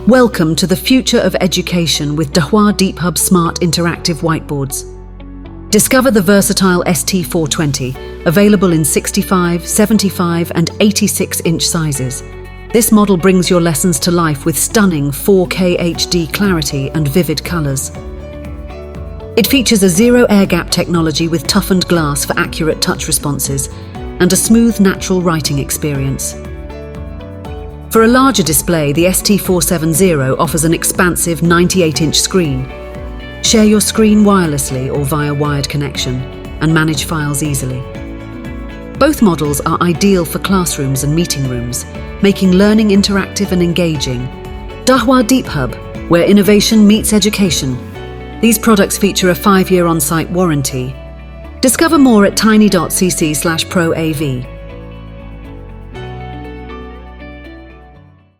Welcome to the future of education with Dahua DeepHub Smart Interactive Whiteboards. Discover the versatile ST420, available in 65, 75 and 86-inch sizes. This model brings your lessons to life with stunning 4K HD clarity and vivid colors. It features a zero air gap technology with toughened glass for accurate touch responses and a smooth, natural writing experience. For a larger display, the ST470 offers an expansive 98-inch screen. Share your screen wirelessly or via wired connection and manage files easily. Both models are ideal for classrooms and meeting rooms, making learning interactive and engaging. Dahua DeepHub, where innovation meets education. These products feature a 5-year on-site warranty. Discover more at tiny.cc/proav.